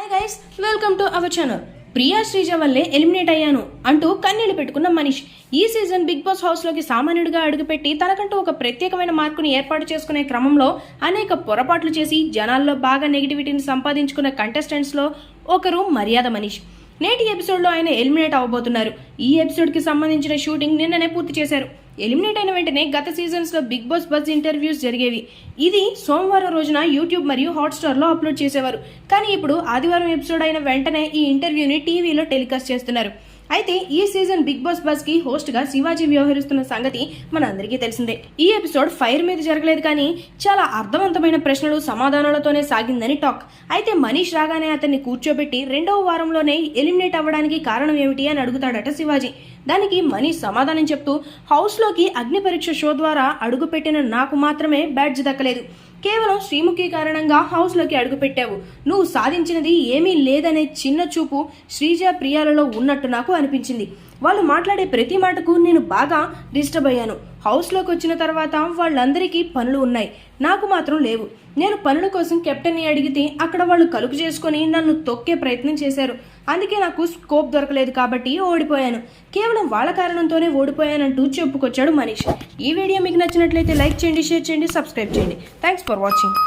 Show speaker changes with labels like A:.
A: Hi guys, welcome to our channel. Priya Sreeja వల్లే eliminate అయ్యాను అంటూ కన్నీళ్లు పెట్టుకున్న మనీష్ ఈ సీజన్ బిగ్ బాస్ హౌస్ లోకి సామాన్యుడిగా అడుగుపెట్టి తనకంటూ ఒక ప్రత్యేకమైన మార్కుని ఏర్పాటు చేసుకునే క్రమంలో అనేక పొరపాట్లు చేసి జనాల్లో బాగా నెగిటివిటీని సంపాదించుకున్న కంటెస్టెంట్స్ లో ఒకరు మర్యాద మనీష్. నేటి ఎపిసోడ్ లో ఆయన ఎలిమినేట్ అవ్వబోతున్నారు. ఈ ఎపిసోడ్ కి సంబంధించిన షూటింగ్ నిన్ననే పూర్తి చేశారు. ఎలిమినేట్ అయిన వెంటనే గత సీజన్స్ లో బిగ్ బాస్ బజ్ ఇంటర్వ్యూస్ జరిగేవి. ఇది సోమవారం రోజున యూట్యూబ్ మరియు హాట్స్టార్ లో అప్లోడ్ చేసేవారు. కానీ ఇప్పుడు ఆదివారం ఎపిసోడ్ అయిన వెంటనే ఈ ఇంటర్వ్యూని టీవీలో టెలికాస్ట్ చేస్తున్నారు. అయితే ఈ సీజన్ బిగ్ బాస్ బజ్ కి హోస్ట్ గా శివాజీ వ్యవహరిస్తున్న సంగతి మన అందరికీ తెలిసిందే. ఈ ఎపిసోడ్ ఫైర్ మీద జరగలేదు, కానీ చాలా అర్థవంతమైన ప్రశ్నలు సమాధానాలతోనే సాగిందని టాక్. అయితే మనీష్ రాగానే అతన్ని కూర్చోబెట్టి రెండవ వారంలోనే ఎలిమినేట్ అవ్వడానికి కారణం ఏమిటి అని అడుగుతాడట శివాజీ. దానికి మనీష్ సమాధానం చెప్తూ, హౌస్ లోకి అగ్ని పరీక్ష షో ద్వారా అడుగుపెట్టిన నాకు మాత్రమే బ్యాడ్జ్ దక్కలేదు. కేవలం శ్రీముఖి కారణంగా హౌస్ లోకి అడుగుపెట్టావు. నువ్వు సాధించినది ఏమీ లేదనే చిన్న చూపు శ్రీజ ప్రియాలలో ఉన్నట్టు నాకు అనిపించింది. వాళ్ళు మాట్లాడే ప్రతి మాటకు నేను బాగా డిస్టర్బ్ అయ్యాను. హౌస్లోకి వచ్చిన తర్వాత వాళ్ళందరికీ పనులు ఉన్నాయి, నాకు మాత్రం లేవు. నేను పనుల కోసం కెప్టెన్ని అడిగితే అక్కడ వాళ్ళు కలుపు చేసుకుని నన్ను తొక్కే ప్రయత్నం చేశారు. అందుకే నాకు స్కోప్ దొరకలేదు కాబట్టి ఓడిపోయాను. కేవలం వాళ్ళ కారణంతోనే ఓడిపోయానంటూ చెప్పుకొచ్చాడు మనీష్. ఈ వీడియో మీకు నచ్చినట్లయితే లైక్ చేయండి, షేర్ చేయండి, సబ్స్క్రైబ్ చేయండి. Thanks for watching.